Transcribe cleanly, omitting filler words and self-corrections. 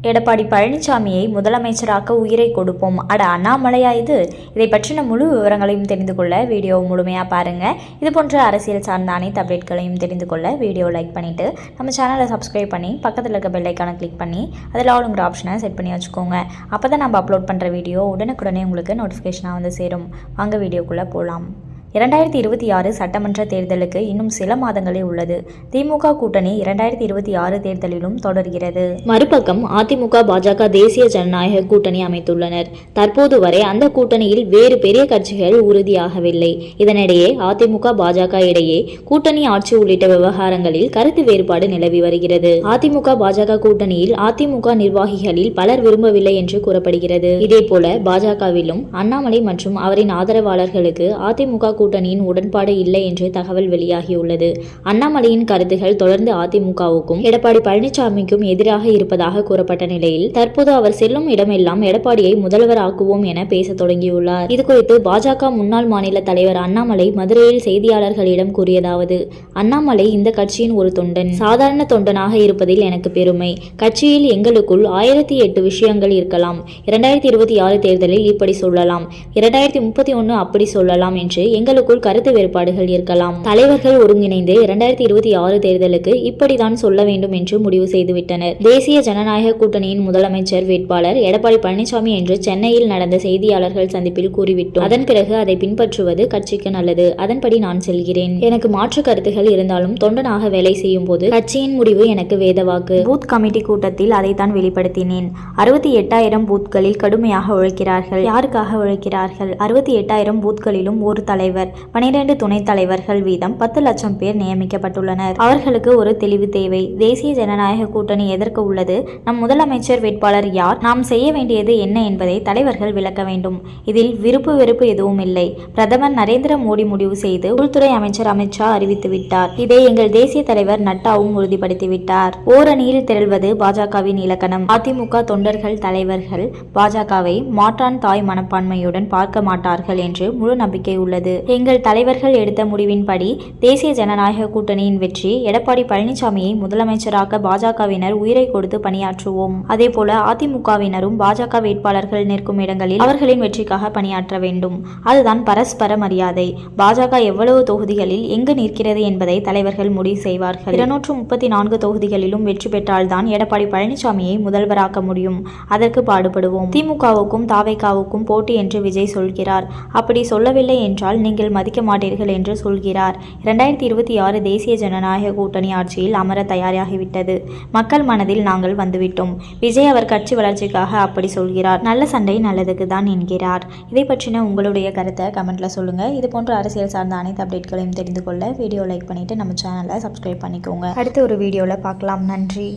எடப்பாடி பழனிசாமியை முதலமைச்சராக்க உயிரை கொடுப்போம். அட அண்ணாமலையா இது? இதை பற்றின முழு விவரங்களையும் தெரிந்து கொள்ள வீடியோ முழுமையாக பாருங்கள். இது போன்ற அரசியல் சார்ந்த அனைத்து அப்டேட்களையும் தெரிந்து கொள்ள வீடியோ லைக் பண்ணிவிட்டு நம்ம சேனலை சப்ஸ்கிரைப் பண்ணி பக்கத்தில் இருக்க பெல் ஐக்கானை கிளிக் பண்ணி அதில் ஆளுங்கிற ஆப்ஷனை செட் பண்ணி வச்சுக்கோங்க. அப்போ தான் நம்ம அப்லோட் பண்ணுற வீடியோ உடனுக்குடனே உங்களுக்கு நோட்டிஃபிகேஷனாக வந்து சேரும். வாங்க வீடியோக்குள்ளே போகலாம். 2026 சட்டமன்ற தேர்தலுக்கு இன்னும் சில மாதங்களே உள்ளது. திமுக கூட்டணி 2026 தேர்தலிலும் தொடர்கிறது. மறுபக்கம் அதிமுக பாஜக தேசிய ஜனநாயக கூட்டணி அமைத்துள்ளனர். தற்போது வரை அந்த கூட்டணியில் வேறு பெரிய கட்சிகள் உறுதியாகவில்லை. இதனிடையே அதிமுக பாஜக இடையே கூட்டணி ஆட்சி உள்ளிட்ட விவகாரங்களில் கருத்து வேறுபாடு நிலவி வருகிறது. அதிமுக பாஜக கூட்டணியில் அதிமுக நிர்வாகிகளில் பலர் விரும்பவில்லை என்று கூறப்படுகிறது. இதேபோல பாஜகவிலும் அண்ணாமலை மற்றும் அவரின் ஆதரவாளர்களுக்கு அதிமுக கூட்டணியின் உடன்பாடு இல்லை என்று தகவல் வெளியாகியுள்ளது. அண்ணாமலையின் கருத்துகள் தொடர்ந்து அதிமுகவுக்கும் எடப்பாடி பழனிசாமிக்கும் எதிராக இருப்பதாக கூறப்பட்ட நிலையில் தற்போது அவர் செல்லும் இடமெல்லாம் எடப்பாடியை முதல்வர் ஆக்குவோம் என பேச தொடங்கியுள்ளார். இதுகுறித்து பாஜக முன்னாள் மாநில தலைவர் அண்ணாமலை மதுரையில் செய்தியாளர்களிடம் கூறியதாவது: அண்ணாமலை இந்த கட்சியின் ஒரு தொண்டன், சாதாரண தொண்டனாக இருப்பதில் எனக்கு பெருமை. கட்சியில் எங்களுக்குள் 1008 விஷயங்கள் இருக்கலாம். 2026 தேர்தலில் இப்படி சொல்லலாம், 2031 அப்படி சொல்லலாம் என்று எங்களுக்குள் கருத்து வேறுபாடுகள் இருக்கலாம். தலைவர்கள் ஒருங்கிணைந்து 2026 தேர்தலுக்கு இப்படித்தான் சொல்ல வேண்டும் என்று முடிவு செய்துவிட்டனர். தேசிய ஜனநாயக கூட்டணியின் முதலமைச்சர் வேட்பாளர் எடப்பாடி பழனிசாமி என்று சென்னையில் நடந்த செய்தியாளர்கள் சந்திப்பில் கூறிவிட்டோம். அதன் பிறகு அதை பின்பற்றுவது கட்சிக்கு நல்லது. அதன்படி நான் செல்கிறேன். எனக்கு மாற்று கருத்துகள் இருந்தாலும் தொண்டனாக வேலை செய்யும் போது கட்சியின் முடிவு எனக்கு வேதவாக்கு. பூத் கமிட்டி கூட்டத்தில் அதைத்தான் வெளிப்படுத்தினேன். 68,000 பூத்களில் கடுமையாக உழைக்கிறார்கள். யாருக்காக உழைக்கிறார்கள்? 68,000 பூத்களிலும் ஒரு தலைவர், 12 துணைத் தலைவர்கள் வீதம் 10 லட்சம் பேர் நியமிக்கப்பட்டுள்ளனர். அவர்களுக்கு ஒரு தெளிவு தேவை. தேசிய ஜனநாயக கூட்டணி எதற்கு உள்ளது? நம் முதலமைச்சர் வேட்பாளர் யார்? நாம் செய்ய வேண்டியது என்ன என்பதை தலைவர்கள் விளக்க வேண்டும். இதில் விருப்பு வெறுப்பு எதுவும் இல்லை. பிரதமர் நரேந்திர மோடி முடிவு செய்து உள்துறை அமைச்சர் அமித்ஷா அறிவித்துவிட்டார். இதை எங்கள் தேசிய தலைவர் நட்டாவும் உறுதிப்படுத்திவிட்டார். ஓரணியில் திரள்வது பாஜகவின் இலக்கணம். அதிமுக தொண்டர்கள் தலைவர்கள் பாஜகவை மாற்றான் தாய் மனப்பான்மையுடன் பார்க்க மாட்டார்கள் என்று முழு நம்பிக்கை உள்ளது. எங்கள் தலைவர்கள் எடுத்த முடிவின்படி தேசிய ஜனநாயக கூட்டணியின் வெற்றி. எடப்பாடி பழனிசாமியை முதலமைச்சராக்க பாஜகவினர் உயிரை கொடுத்து பணியாற்றுவோம். அதேபோல அதிமுகவினரும் பாஜக வேட்பாளர்கள் நிற்கும் இடங்களில் அவர்களின் வெற்றிக்காக பணியாற்ற வேண்டும். அதுதான் பரஸ்பர மரியாதை. பாஜக எவ்வளவு தொகுதிகளில் எங்கு நிற்கிறது என்பதை தலைவர்கள் முடிவு செய்வார்கள். 234 தொகுதிகளிலும் வெற்றி பெற்றால்தான் எடப்பாடி பழனிசாமியை முதல்வராக்க முடியும். அதற்கு பாடுபடுவோம். திமுகவுக்கும் தாவேகாவுக்கும் போட்டி என்று விஜய் சொல்கிறார். அப்படி சொல்லவில்லை என்றால் நீங்கள் மதிக்க மாட்டீர்கள் என்று சொல்கிறார். 2026 தேசிய ஜனநாயக கூட்டணி ஆட்சியில் அமர தயாராகிவிட்டது. மக்கள் மனதில் நாங்கள் வந்துவிட்டோம். விஜய் அவர் கட்சி வளர்ச்சிக்காக அப்படி சொல்கிறார். நல்ல சண்டை நல்லதுக்கு தான் என்கிறார். இதை பற்றின உங்களுடைய கருத்தை கமெண்ட்ல சொல்லுங்க. இது போன்ற அரசியல் சார்ந்த அனைத்து அப்டேட்களையும் தெரிந்து கொள்ள வீடியோ லைக் பண்ணிட்டு நம்ம சேனலை சப்ஸ்கிரைப் பண்ணிக்கோங்க. அடுத்த ஒரு வீடியோல பார்க்கலாம். நன்றி.